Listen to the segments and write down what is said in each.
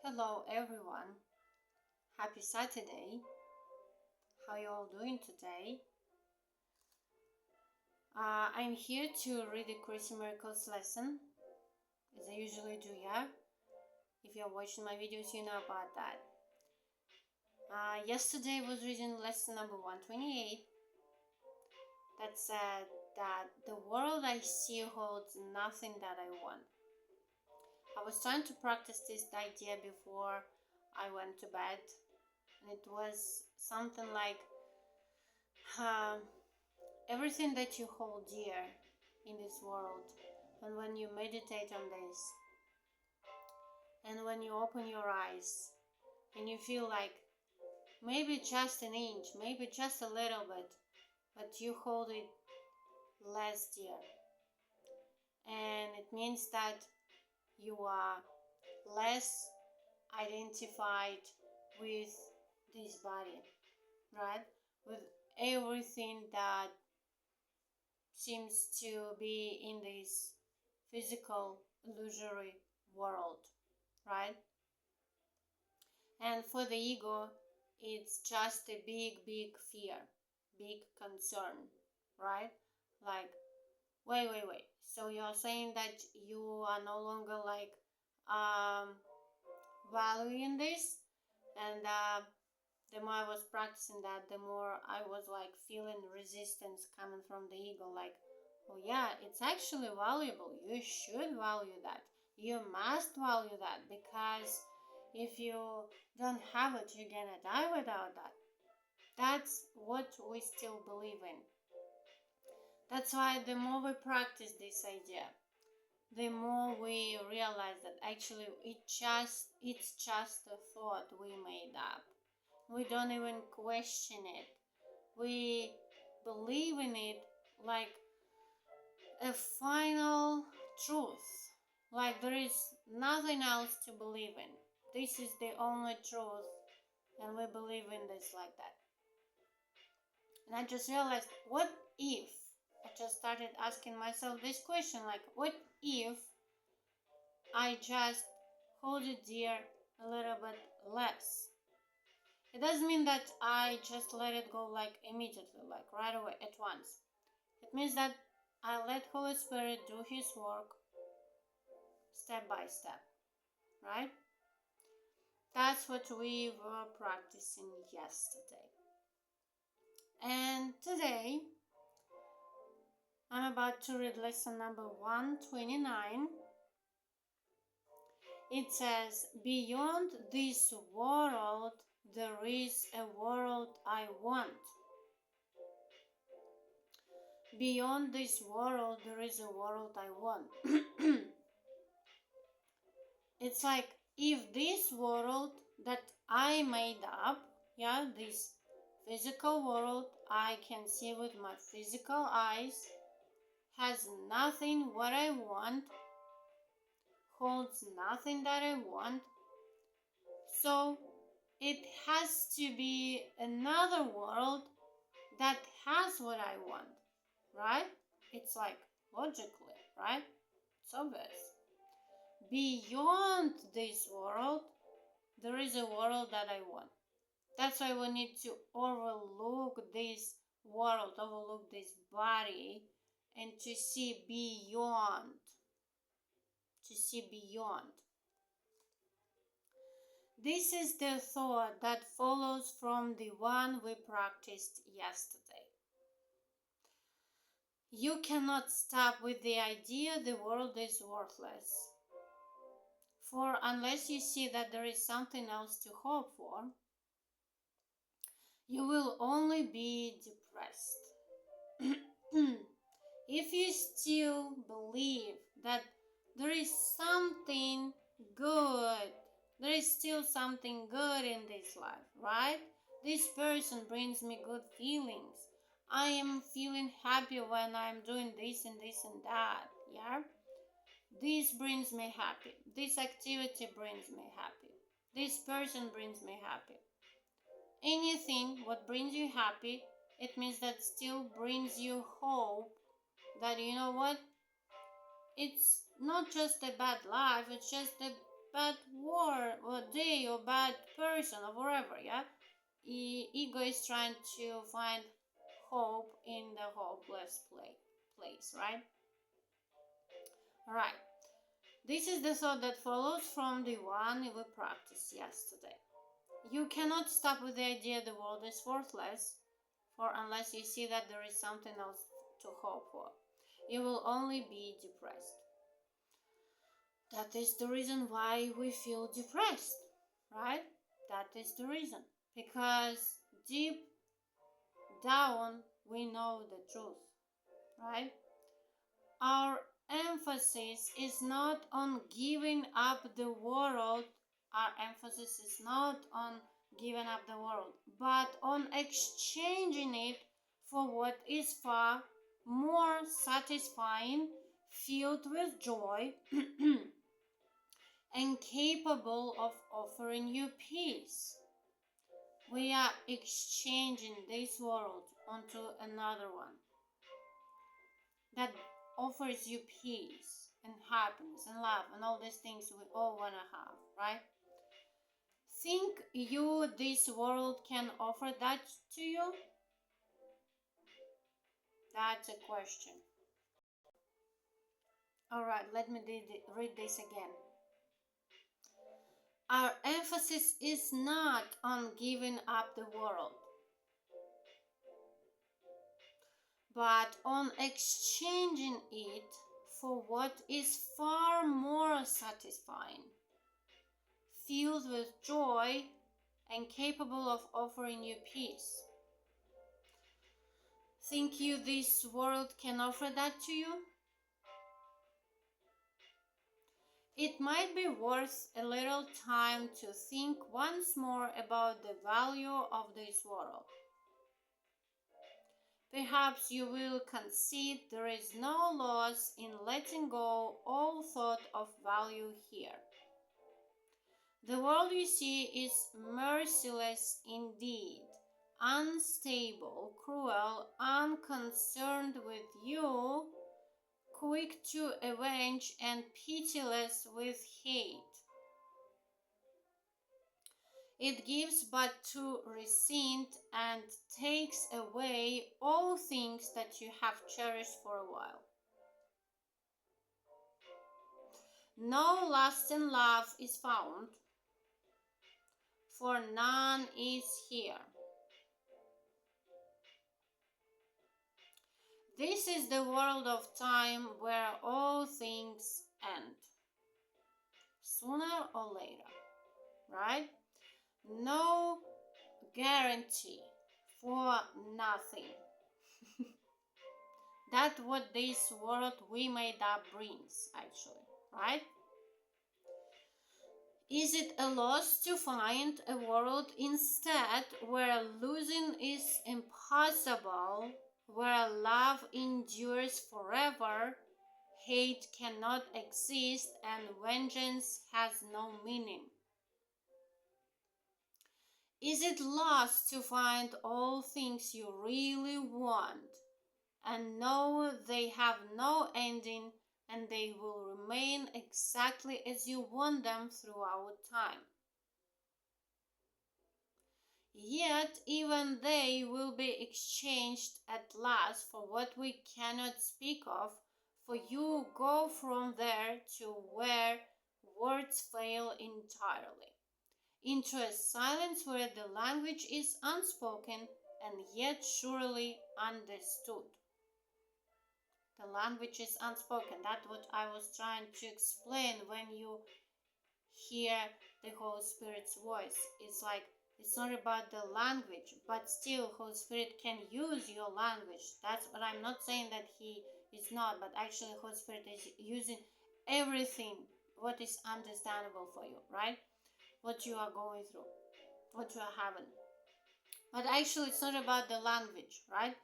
Hello everyone. Happy Saturday. How you all doing today? I'm here to read the Course in Miracles lesson, as I usually do, yeah? If you're watching my videos, you know about that. Yesterday I was reading lesson number 128 that said that the world I see holds nothing that I want. I was trying to practice this idea before I went to bed, and it was something like everything that you hold dear in this world, and when you meditate on this, and when you open your eyes and you feel like maybe just an inch, maybe just a little bit, but you hold it less dear, and it means that you are less identified with this body, right? With everything that seems to be in this physical illusory world, right? And for the ego, it's just a big fear, big concern, right? Like, wait. So you're saying that you are no longer like valuing this, and the more I was practicing that, the more I was like feeling resistance coming from the ego, like, oh yeah, it's actually valuable. You should value that. You must value that, because if you don't have it, you're gonna die without that. That's what we still believe in. That's why the more we practice this idea, the more we realize that actually it's just a thought we made up. We don't even question it. We believe in it like a final truth. Like there is nothing else to believe in. This is the only truth, and we believe in this like that. And I just realized, what if? I just started asking myself this question, like, what if I just hold it dear a little bit less? It doesn't mean that I just let it go like immediately, like right away, at once. It means that I let Holy Spirit do His work step by step, right? That's what we were practicing yesterday. And today, I'm about to read lesson number 129. It says, beyond this world, there is a world I want. Beyond this world, there is a world I want. It's like, if this world that I made up, yeah, this physical world I can see with my physical eyes, has nothing what I want, holds nothing that I want, so it has to be another world that has what I want, right? It's like logically, right? It's obvious. Beyond this world, there is a world that I want. That's why we need to overlook this world, overlook this body, and to see beyond. To see beyond. This is the thought that follows from the one we practiced yesterday. You cannot stop with the idea the world is worthless. For unless you see that there is something else to hope for, you will only be depressed. If you still believe that there is something good, there is still something good in this life, right? This person brings me good feelings. I am feeling happy when I'm doing this and this and that, yeah? This brings me happy. This activity brings me happy. This person brings me happy. Anything what brings you happy, it means that still brings you hope that, you know what, it's not just a bad life, it's just a bad word or day or bad person or whatever, yeah? Ego is trying to find hope in the hopeless place, right? Right. This is the thought that follows from the one we practiced yesterday. You cannot stop with the idea the world is worthless, for unless you see that there is something else to hope for, you will only be depressed. That is the reason why we feel depressed, right? That is the reason. Because deep down we know the truth, right? Our emphasis is not on giving up the world. Our emphasis is not on giving up the world, but on exchanging it for what is far more satisfying, filled with joy, and capable of offering you peace. We are exchanging this world onto another one that offers you peace and happiness and love and all these things we all want to have, right? Think you this world can offer that to you? That's a question. All right, let me read this again. Our emphasis is not on giving up the world, but on exchanging it for what is far more satisfying, filled with joy, and capable of offering you peace. Think you this world can offer that to you? It might be worth a little time to think once more about the value of this world. Perhaps you will concede there is no loss in letting go all thought of value here. The world you see is merciless indeed, unstable, cruel, unconcerned with you, quick to avenge, and pitiless with hate. It gives but to resent and takes away all things that you have cherished for a while. No lasting love is found, for none is here. This is the world of time where all things end, sooner or later, right? No guarantee for nothing. That's what this world we made up brings, actually, right? Is it a loss to find a world instead where losing is impossible, where love endures forever, hate cannot exist, and vengeance has no meaning? Is it lost to find all things you really want and know they have no ending and they will remain exactly as you want them throughout time? Yet even they will be exchanged at last for what we cannot speak of, for you go from there to where words fail entirely, into a silence where the language is unspoken and yet surely understood. The language is unspoken. That's what I was trying to explain when you hear the Holy Spirit's voice. It's like it's not about the language, but still Holy Spirit can use your language. That's what I'm not saying that he is not, but actually Holy Spirit is using everything what is understandable for you, right? What you are going through, what you are having. But actually it's not about the language, right?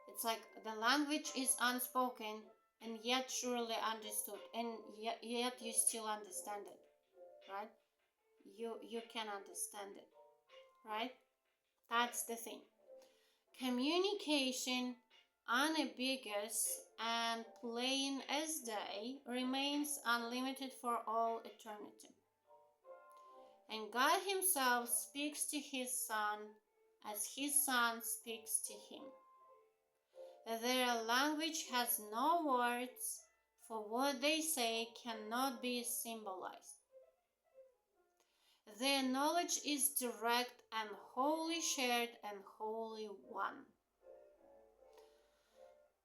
It's like the language is unspoken and yet surely understood, and yet you still understand it, right? You can understand it, right? That's the thing. Communication, unambiguous and plain as day, remains unlimited for all eternity. And God Himself speaks to His Son as His Son speaks to Him. Their language has no words, for what they say cannot be symbolized. Their knowledge is direct and wholly shared and wholly one.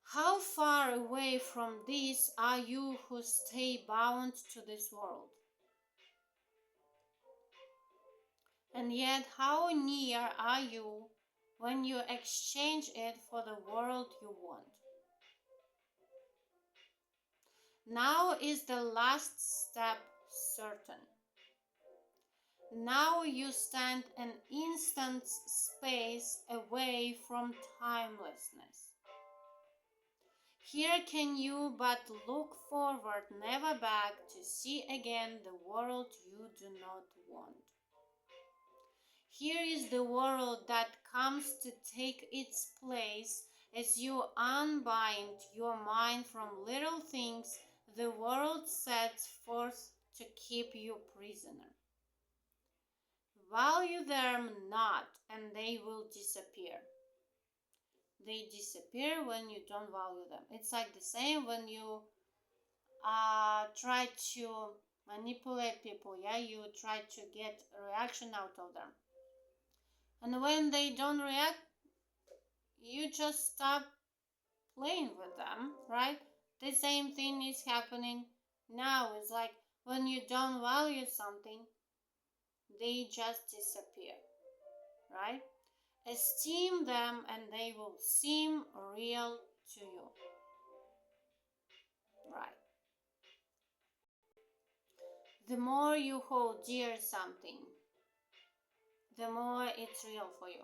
How far away from this are you who stay bound to this world? And yet, how near are you when you exchange it for the world you want? Now is the last step certain. Now you stand an instant's space away from timelessness. Here can you but look forward, never back, to see again the world you do not want. Here is the world that comes to take its place as you unbind your mind from little things the world sets forth to keep you prisoner. Value them not, and they will disappear. They disappear when you don't value them. It's like the same when you try to manipulate people. You try to get a reaction out of them. And when they don't react, you just stop playing with them, right? The same thing is happening now. It's like when you don't value something, they just disappear, right? Esteem them and they will seem real to you, right? The more you hold dear something, the more it's real for you.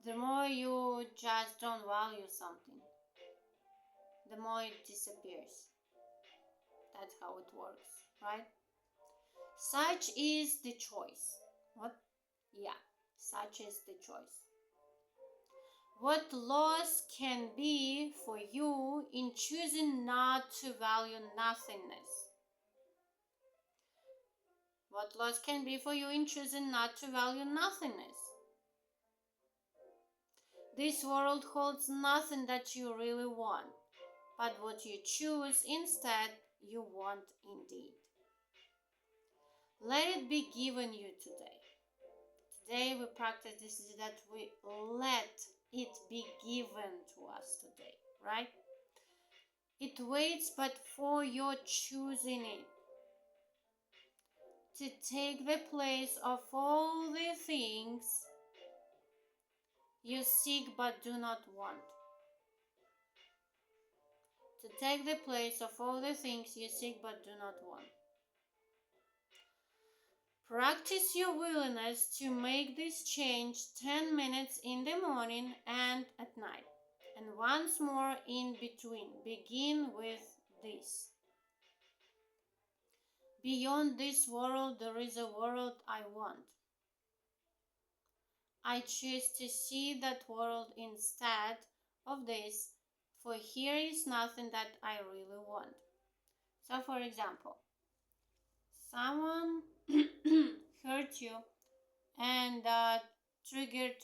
The more you just don't value something, the more it disappears. That's how it works, right? Such is the choice. What? Yeah, such is the choice. What loss can be for you in choosing not to value nothingness? What loss can be for you in choosing not to value nothingness? This world holds nothing that you really want, but what you choose instead, you want indeed. Let it be given you today. Today we practice this is that we let it be given to us today, right? It waits but for your choosing it to take the place of all the things you seek but do not want. To take the place of all the things you seek but do not want. Practice your willingness to make this change 10 minutes in the morning and at night, and once more in between. Begin with this. Beyond this world, there is a world I want. I choose to see that world instead of this, for here is nothing that I really want. So, for example, someone hurt you and triggered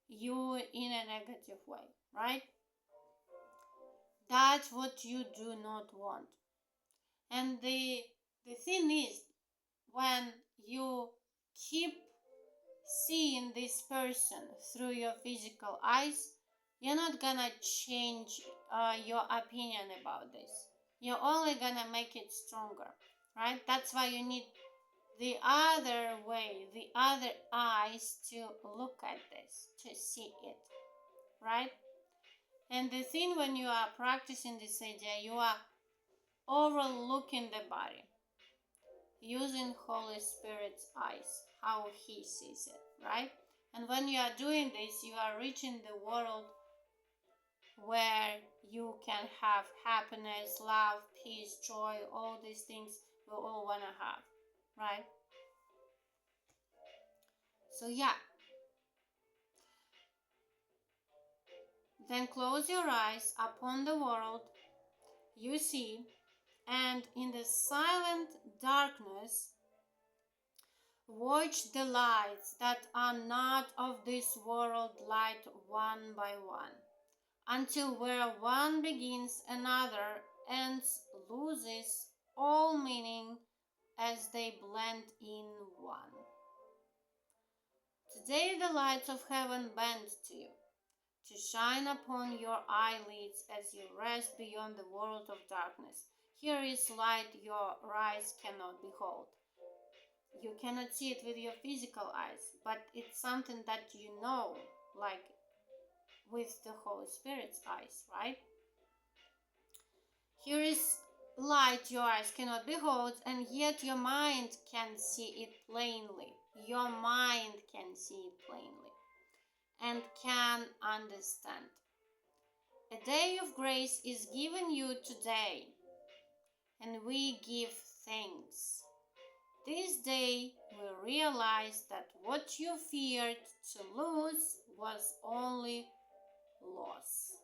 you in a negative way, right? That's what you do not want. And the thing is, when you keep seeing this person through your physical eyes, you're not gonna change your opinion about this. You're only gonna make it stronger, right? That's why you need the other way, the other eyes to look at this, to see it, right? And the thing when you are practicing this idea, you are overlooking the body, using Holy Spirit's eyes, how He sees it, right? And when you are doing this, you are reaching the world where you can have happiness, love, peace, joy, all these things we all want to have, right? So yeah. Then close your eyes upon the world you see, and in the silent darkness, Watch the lights that are not of this world light one by one, until where one begins another ends, loses all meaning as they blend in one. Today the lights of heaven bend to you, to shine upon your eyelids as you rest beyond the world of darkness. Here is light your eyes cannot behold. You cannot see it with your physical eyes, but it's something that you know, like with the Holy Spirit's eyes, right? Here is light your eyes cannot behold, and yet your mind can see it plainly. Your mind can see it plainly and can understand. A day of grace is given you today, and we give thanks. This day we realize that what you feared to lose was only loss.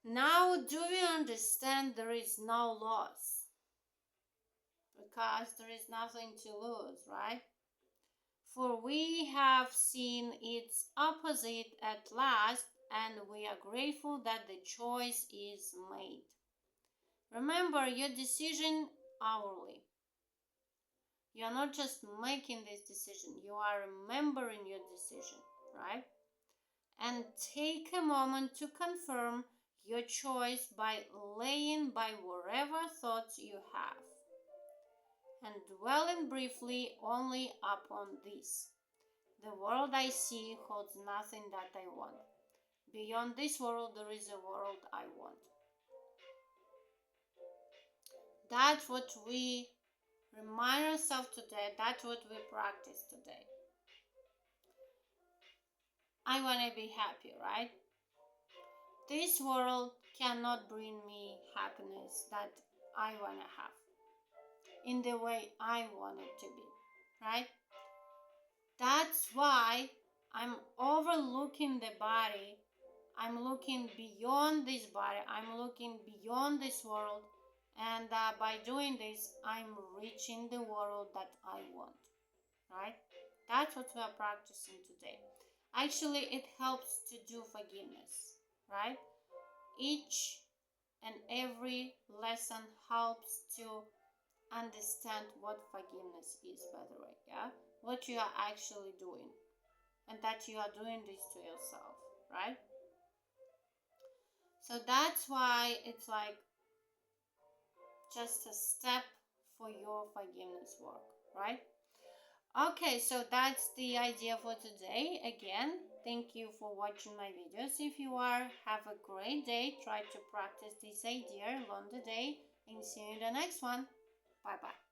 Now do we understand there is no loss? Because there is nothing to lose, right? For we have seen its opposite at last, and we are grateful that the choice is made. Remember your decision hourly. You are not just making this decision, you are remembering your decision, right? And take a moment to confirm your choice by laying by whatever thoughts you have, and dwelling briefly only upon this. The world I see holds nothing that I want. Beyond this world, there is a world I want. That's what we remind ourselves today. That's what we practice today. I want to be happy, right? This world cannot bring me happiness that I want to have in the way I want it to be, right? That's why I'm overlooking the body. I'm looking beyond this body. I'm looking beyond this world. And by doing this, I'm reaching the world that I want, right? That's what we are practicing today. Actually, it helps to do forgiveness, right? Each and every lesson helps to understand what forgiveness is, by the way, yeah? What you are actually doing, and that you are doing this to yourself, right? So that's why it's like just a step for your forgiveness work, right? Okay, so that's the idea for today. Again, thank you for watching my videos. If you are, have a great day. Try to practice this idea along the day, and see you in the next one. Bye bye.